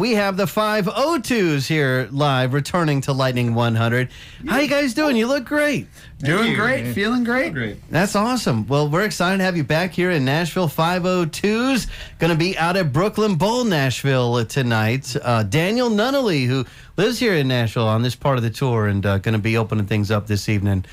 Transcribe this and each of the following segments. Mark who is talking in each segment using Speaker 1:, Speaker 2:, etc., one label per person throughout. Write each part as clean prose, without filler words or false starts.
Speaker 1: We have the 502s here live, returning to Lightning 100. How you guys doing? You look great.
Speaker 2: Doing great. Feeling great.
Speaker 1: That's awesome. Well, we're excited to have you back here in Nashville. 502s going to be out at Brooklyn Bowl, Nashville tonight. Daniel Nunnally, who lives here in Nashville on this part of the tour, and going to be opening things up this evening.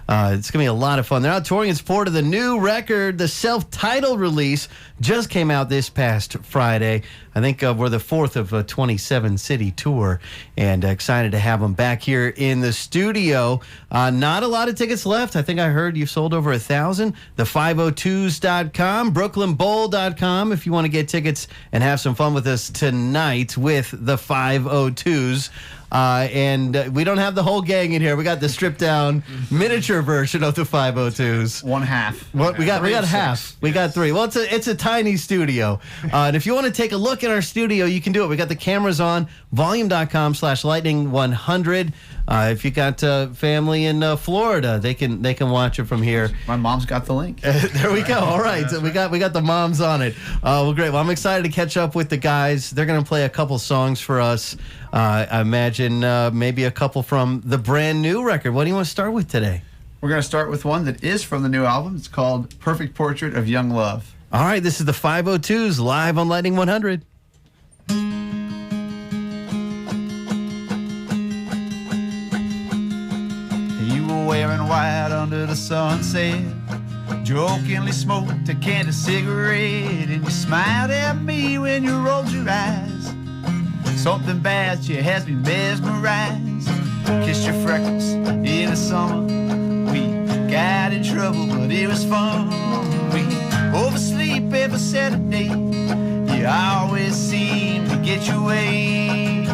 Speaker 1: It's going to be a lot of fun. They're out touring in support of the new record. The self-titled release just came out this past Friday. I think we're the fourth of a 27-city tour, and excited to have them back here in the studio. Not a lot of tickets left. I think I heard you've sold over 1,000. The 502s.com, brooklynbowl.com if you want to get tickets and have some fun with us tonight with the 502s. And we don't have the whole gang in here. We got the stripped down miniature version of the 502s.
Speaker 2: One half.
Speaker 1: Well, we got half. We got three. Well, it's a tiny studio. And if you want to take a look at our studio, you can do it. We got the cameras on. Volume.com/lightning100. If you got family in Florida, they can watch it from here.
Speaker 2: My mom's got the link.
Speaker 1: There we go. All right. So we got the moms on it. Well, great. Well, I'm excited to catch up with the guys. They're going to play a couple songs for us. I imagine maybe a couple from the brand new record. What do you want to start with today?
Speaker 2: We're going to start with one that is from the new album. It's called Perfect Portrait of Young Love.
Speaker 1: All right. This is the 502s live on Lightning 100.
Speaker 3: You were wearing white under the sunset, jokingly smoked a candy cigarette, and you smiled at me when you rolled your eyes. Something about you has me mesmerized. Kissed your freckles in the summer. We got in trouble, but it was fun. We oversleep every Saturday. You always seem to get your way.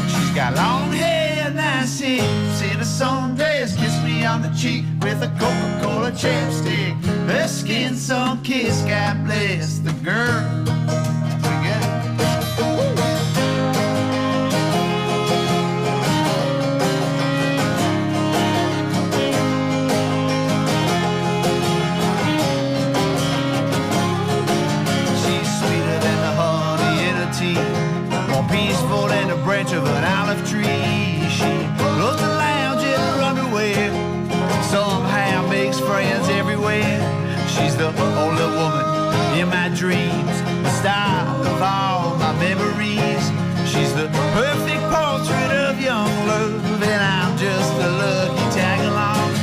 Speaker 3: She's got long hair, nice hips, in a sundress. Kiss me on the cheek with a Coca-Cola chapstick. Her skin sun-kissed, God bless the girl. More peaceful than the branch of an olive tree. She loves to lounge in her underwear, somehow makes friends everywhere. She's the only woman in my dreams, the star of all my memories. She's the perfect portrait of young love, and I'm just a lucky tag along.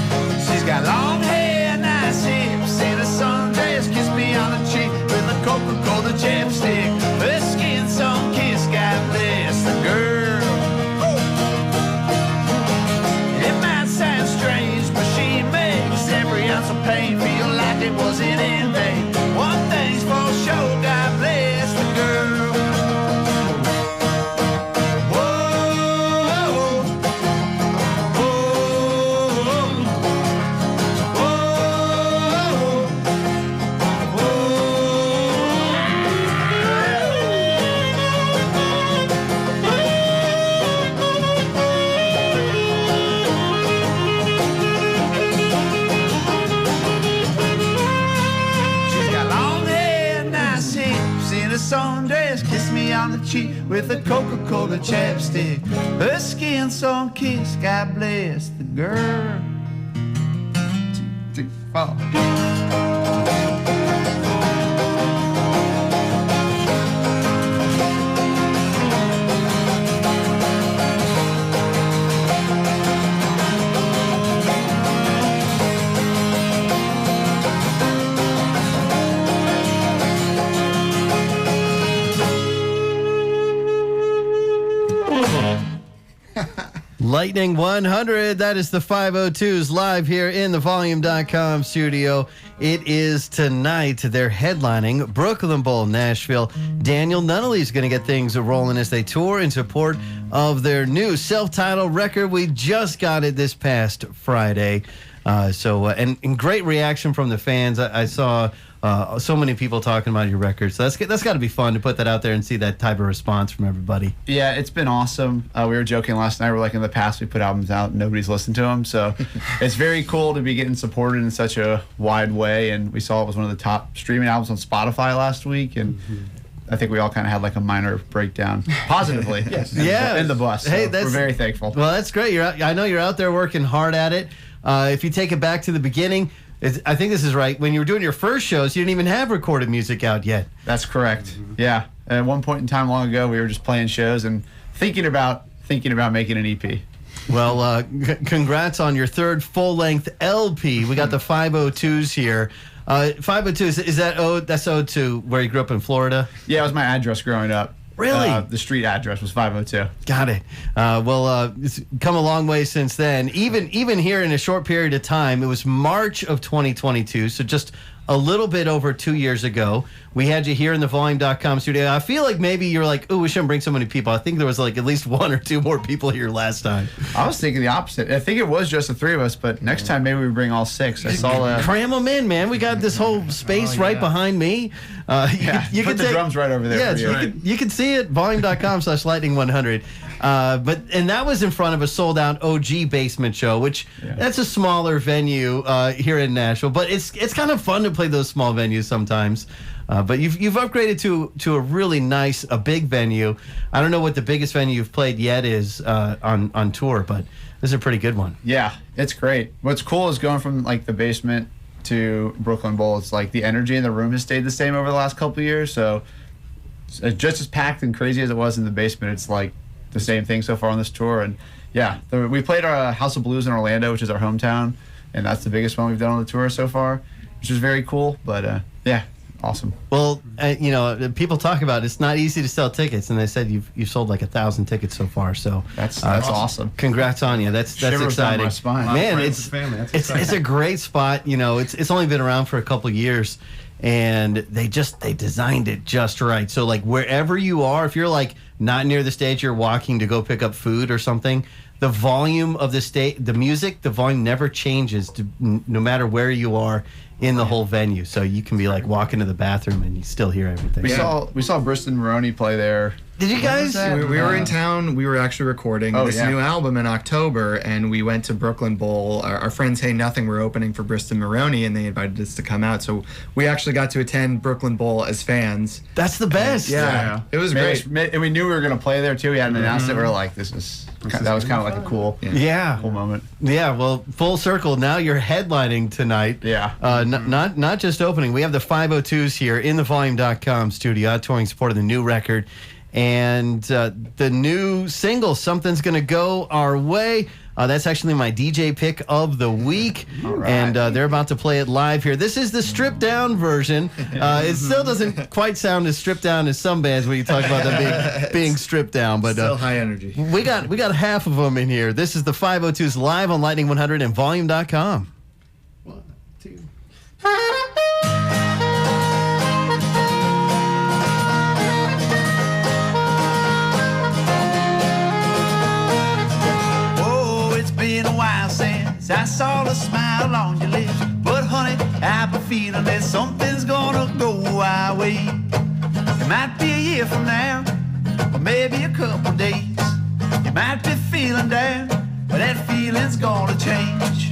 Speaker 3: She's got long hair, nice hips, and a sundress. Kiss me on the cheek with a Coca-Cola chapstick. Her skin sun-kissed, God bless the girl. It might sound strange, but she makes every ounce of pain feel like it wasn't in vain. One thing's for sure, God bless the girl. Sundress, kiss me on the cheek with a Coca-Cola chapstick. Her skin sun-kissed, God bless the girl. 2, 3, 4.
Speaker 1: Lightning 100, that is the 502s live here in the Volume.com studio. It is tonight. They're headlining Brooklyn Bowl, Nashville. Daniel Nunnally is going to get things rolling as they tour in support of their new self-titled record. We just got it this past Friday. And great reaction from the fans. I saw so many people talking about your record. So that's got to be fun to put that out there and see that type of response from everybody.
Speaker 2: Yeah, it's been awesome. We were joking last night. We're like, in the past, we put albums out and nobody's listened to them. So it's very cool to be getting supported in such a wide way. And we saw it was one of the top streaming albums on Spotify last week. And I think we all kind of had like a minor breakdown, positively.
Speaker 3: Yes.
Speaker 2: In the bus.
Speaker 1: Hey,
Speaker 2: So we're very thankful.
Speaker 1: Well, that's great. I know you're out there working hard at it. If you take it back to the beginning, I think this is right. When you were doing your first shows, you didn't even have recorded music out yet.
Speaker 2: That's correct. Yeah. At one point in time long ago, we were just playing shows and thinking about making an EP.
Speaker 1: Well, congrats on your third full-length LP. We got the 502s here. 502s, that's owed to where you grew up in Florida?
Speaker 2: Yeah, it was my address growing up.
Speaker 1: Really?
Speaker 2: The street address was 502.
Speaker 1: Got it. It's come a long way since then. Even here in a short period of time, it was March of 2022, so just a little bit over 2 years ago. We had you here in the Volume.com studio. I feel like maybe you're like, oh, we shouldn't bring so many people. I think there was like at least one or two more people here last time.
Speaker 2: I was thinking the opposite. I think it was just the three of us, but next time maybe we bring all six. I saw
Speaker 1: Cram them in, man. We got this whole space right behind me.
Speaker 2: You put the drums right over there.
Speaker 1: Yeah,
Speaker 2: for you.
Speaker 1: you can see it, volume.com/lightning100. And that was in front of a sold-out OG basement show, which that's a smaller venue here in Nashville. But it's kind of fun to play those small venues sometimes. But you've upgraded to a really nice, a big venue. I don't know what the biggest venue you've played yet is on tour, but this is a pretty good one.
Speaker 2: Yeah, it's great. What's cool is going from like the basement to Brooklyn Bowl. It's like the energy in the room has stayed the same over the last couple of years. So it's just as packed and crazy as it was in the basement. It's like the same thing so far on this tour. And yeah, we played our House of Blues in Orlando, which is our hometown, and that's the biggest one we've done on the tour so far, which is very cool. But yeah, awesome.
Speaker 1: Well, people talk about it's not easy to sell tickets, and they said you've sold like 1,000 tickets so far. So
Speaker 2: that's awesome.
Speaker 1: Congrats on you. That's
Speaker 2: Shivers
Speaker 1: exciting.
Speaker 2: down my spine.
Speaker 1: Man,
Speaker 4: Family.
Speaker 1: it's a great spot. It's only been around for a couple of years, and they designed it just right. So like wherever you are, if you're like not near the stage, you're walking to go pick up food or something, the volume of the music, the volume never changes no matter where you are in the whole venue. So you can be like walking to the bathroom and you still hear everything.
Speaker 2: We saw Briston Maroney play there.
Speaker 1: Did you guys?
Speaker 4: We were in town. We were actually recording this new album in October, and we went to Brooklyn Bowl. Our friends Hey Nothing were opening for Briston Maroney, and they invited us to come out. So we actually got to attend Brooklyn Bowl as fans.
Speaker 1: That's the best.
Speaker 4: Yeah. It was great.
Speaker 2: And we knew we were going to play there too. We hadn't announced it. We were like, that was kind of like a cool moment.
Speaker 1: Yeah, well, full circle. Now you're headlining tonight.
Speaker 2: Yeah.
Speaker 1: Not just opening. We have the 502s here in the Volume.com studio, touring support of the new record. And the new single, Something's Gonna Go Our Way. That's actually my DJ pick of the week.
Speaker 2: All right.
Speaker 1: And they're about to play it live here. This is the stripped down version. It still doesn't quite sound as stripped down as some bands when you talk about them being stripped down. But
Speaker 4: still high energy.
Speaker 1: We got half of them in here. This is the 502s live on Lightning 100 and Volume.com.
Speaker 4: 1, 2.
Speaker 3: Been a while since I saw the smile on your lips, but honey, I've been feeling that something's gonna go our way. It might be a year from now, or maybe a couple days. You might be feeling down, but that feeling's gonna change.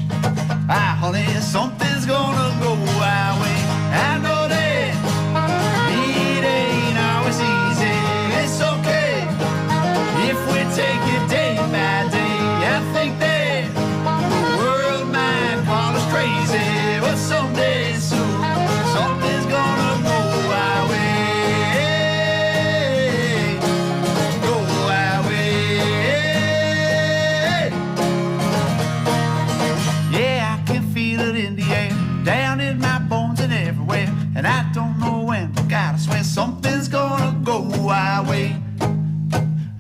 Speaker 3: Honey, something's gonna go our way. I know that it ain't always easy. It's okay if we take it day by day. I think that crazy, but someday soon something's gonna go our way, go our way. Yeah, I can feel it in the air, down in my bones and everywhere, and I don't know when, but God, I swear something's gonna go our way.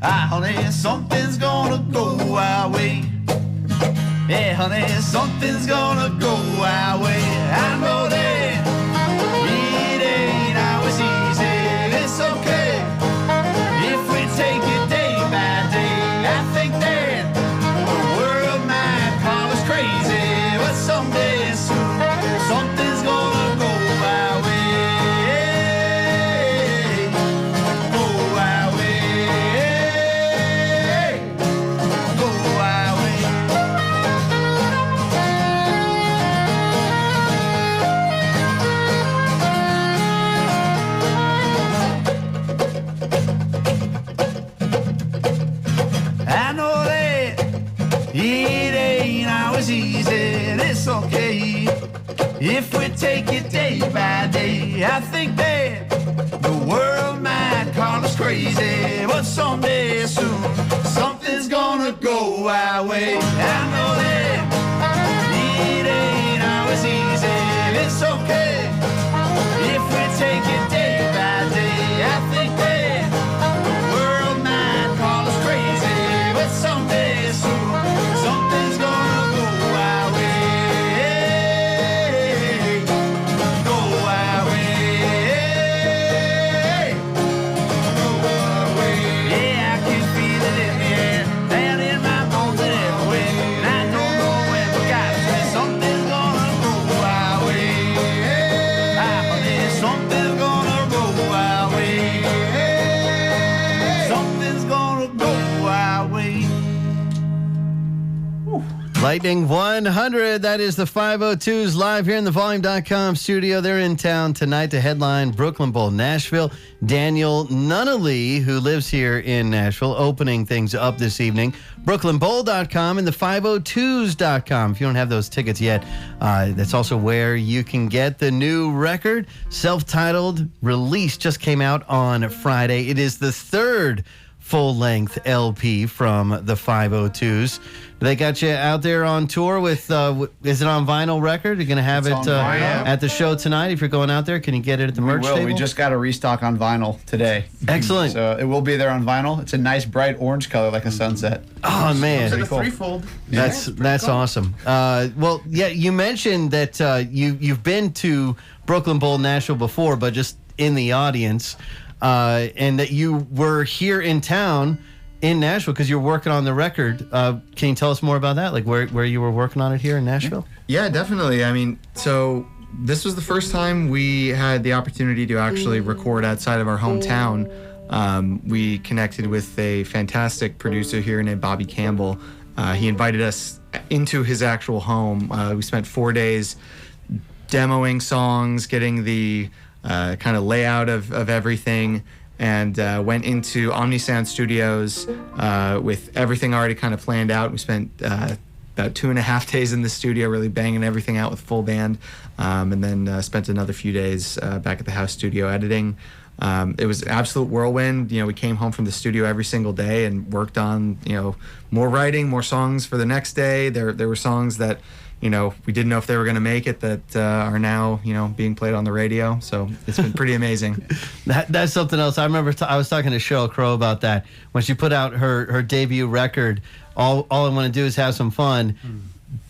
Speaker 3: Honey, something's gonna go our way. Yeah, honey, something's gonna go our way. I know that it ain't always easy. It's okay if we take it day by day. I think that the world might call us crazy, but someday soon something's gonna go our way. Go our way. Go our way. take it day by day, I think that the world might call us crazy, but someday soon something's gonna go our way. I know that it ain't always easy. It's okay if we take it day by day. I think that the world might call us crazy, but someday soon something's gonna go our way. Go our way. Go our way. Yeah, I can feel it in the air, down in my bones and everywhere. And I don't know when, but God, something's gonna go our way. I believe something's gonna go our way. Something's gonna go our way.
Speaker 1: Lightning 100. That is the 502s live here in the Volume.com studio. They're in town tonight to headline Brooklyn Bowl, Nashville. Daniel Nunnally, who lives here in Nashville, opening things up this evening. BrooklynBowl.com and the 502s.com. If you don't have those tickets yet, that's also where you can get the new record. Self-titled release just came out on Friday. It is the third full-length LP from the 502s. They got you out there on tour with, is it on vinyl record? You're going to have
Speaker 2: It's
Speaker 1: it
Speaker 2: on vinyl.
Speaker 1: at the show tonight. If you're going out there, can you get it at the merch table?
Speaker 2: We just got a restock on vinyl today.
Speaker 1: Excellent.
Speaker 2: So it will be there on vinyl. It's a nice bright orange color like a sunset.
Speaker 1: Oh, man.
Speaker 5: It's a threefold.
Speaker 1: That's awesome. Well, yeah, you mentioned that you've been to Brooklyn Bowl Nashville before, but just in the audience, and that you were here in town in Nashville because you're working on the record. Can you tell us more about that? Like where you were working on it here in Nashville?
Speaker 4: Yeah, definitely. I mean, so this was the first time we had the opportunity to actually record outside of our hometown. We connected with a fantastic producer here named Bobby Campbell. He invited us into his actual home. We spent 4 days demoing songs, getting the kind of layout of everything, and went into Omnisound Studios with everything already kind of planned out. We spent about 2.5 days in the studio really banging everything out with full band, and then spent another few days back at the house studio editing. It was an absolute whirlwind. You know, we came home from the studio every single day and worked on, more writing, more songs for the next day. There were songs that, we didn't know if they were going to make it that are now, being played on the radio. So it's been pretty amazing.
Speaker 1: That's something else. I remember I was talking to Cheryl Crow about that. When she put out her debut record, All I Want to Do Is Have Some Fun,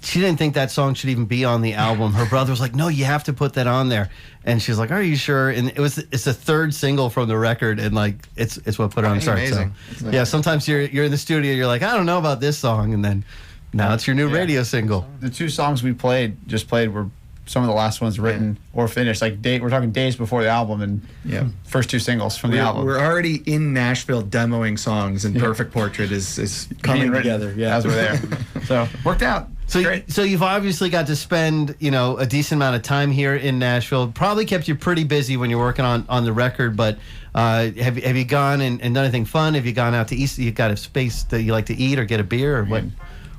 Speaker 1: she didn't think that song should even be on the album. Her brother was like, no, you have to put that on there. And she's like, are you sure? And it's the third single from the record, and like it's what put it on. Sorry.
Speaker 4: Amazing.
Speaker 1: So, yeah, sometimes you're in the studio, you're like, I don't know about this song, and then now it's your new radio single.
Speaker 2: The two songs we played were some of the last ones written or finished. Like we're talking days before the album, and first two singles from the album.
Speaker 4: We're already in Nashville demoing songs, and Perfect Portrait is coming together. Yeah,
Speaker 2: as we're there. So worked out.
Speaker 1: So you've obviously got to spend, a decent amount of time here in Nashville. Probably kept you pretty busy when you're working on the record, but have you gone and done anything fun? Have you gone out to eat? You got a space that you like to eat or get a beer, or what?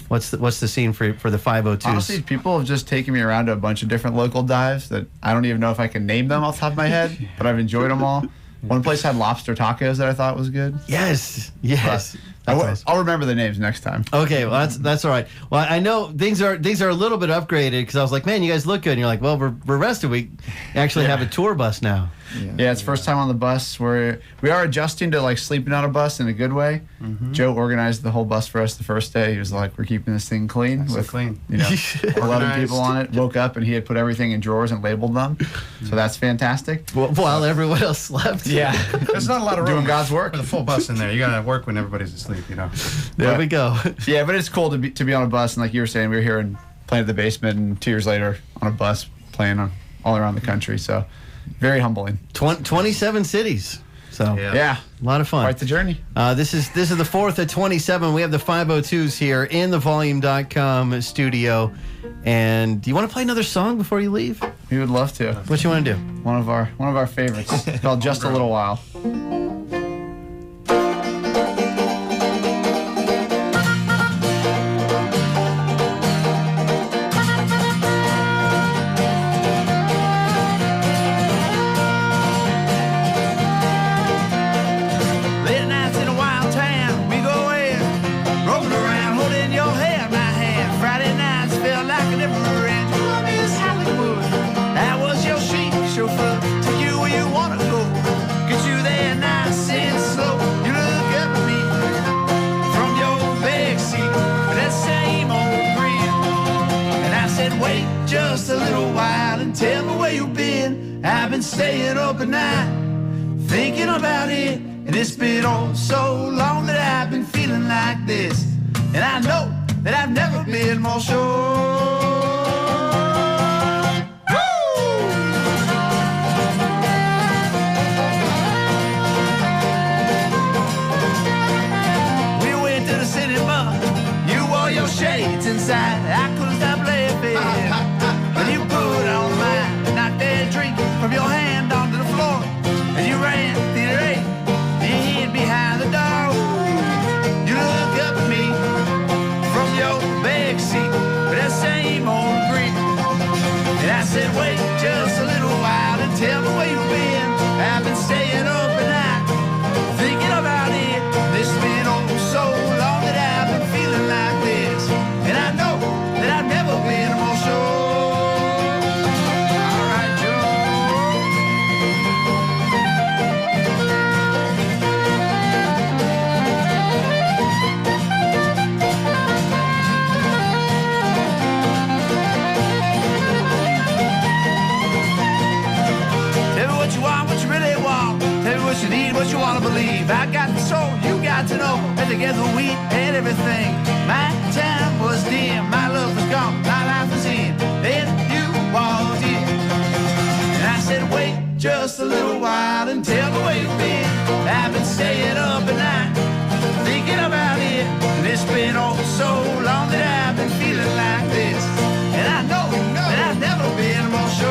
Speaker 1: What's the scene for the 502s?
Speaker 2: Honestly, people have just taken me around to a bunch of different local dives that I don't even know if I can name them off the top of my head, but I've enjoyed them all. One place had lobster tacos that I thought was good.
Speaker 1: Yes.
Speaker 2: I'll remember the names next time.
Speaker 1: Okay, well that's all right. Well, I know things are a little bit upgraded because I was like, man, you guys look good. And you're like, well, we're rested. We actually have a tour bus now.
Speaker 2: Yeah, it's first time on the bus. We are adjusting to like sleeping on a bus in a good way. Mm-hmm. Joe organized the whole bus for us the first day. He was like, we're keeping this thing clean.
Speaker 5: Clean.
Speaker 2: 11 people on it. Woke up and he had put everything in drawers and labeled them. So that's fantastic.
Speaker 1: While everyone else slept.
Speaker 2: Yeah.
Speaker 5: There's not a lot of room
Speaker 2: doing God's work.
Speaker 5: with a full bus in there. You gotta work when everybody's asleep,
Speaker 1: There we go.
Speaker 2: Yeah, but it's cool to be on a bus, and like you were saying, we were here and playing at the basement, and 2 years later on a bus playing all around the country. So very humbling.
Speaker 1: 27 cities. So
Speaker 2: yeah,
Speaker 1: a lot of fun.
Speaker 2: Quite the journey.
Speaker 1: This is the 4th of 27. We have the 502s here in the Volume.com studio. And do you want to play another song before you leave?
Speaker 2: We would love to.
Speaker 1: What you want to do?
Speaker 2: One of our favorites. It's called Just a Little While.
Speaker 3: I've been staying up at night, thinking about it. And it's been oh so long that I've been feeling like this. And I know that I've never been more sure. Shades inside, I couldn't stop laughing. When you put on mine, knocked that drink from your hand onto the floor, and you ran through the rain, you hid behind the door. You look up at me from your back seat with that same old grin, and I said, wait just a little while and tell me where you've been. I've been staying up at night, thinking about it. This has been oh so long that I've been feeling like this. And I know that I've never been more sure. All right, Joe. Tell me what you want, what you really want. Tell me what you need, what you want to believe. I got the soul, you got to know. And together we had everything. My time was dim, my love was gone, my life was in. Then you walked in, and I said, wait just a little while and tell me where you've been. I've been staying up at night, thinking about it. And it's been oh so long that I've been feeling like this. And I know that I've never been more sure.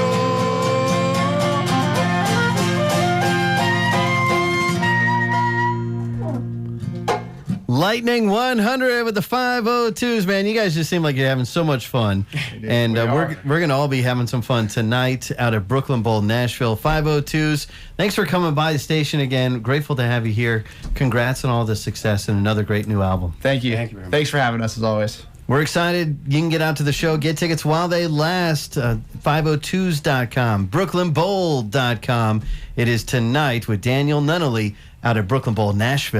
Speaker 1: Lightning 100 with the 502s, man. You guys just seem like you're having so much fun. And we're going to all be having some fun tonight out at Brooklyn Bowl, Nashville. 502s. Thanks for coming by the station again. Grateful to have you here. Congrats on all the success and another great new album.
Speaker 2: Thank you.
Speaker 5: Thank you very much.
Speaker 2: Thanks for having us as always.
Speaker 1: We're excited. You can get out to the show. Get tickets while they last. 502s.com, brooklynbowl.com. It is tonight with Daniel Nunnally out at Brooklyn Bowl, Nashville.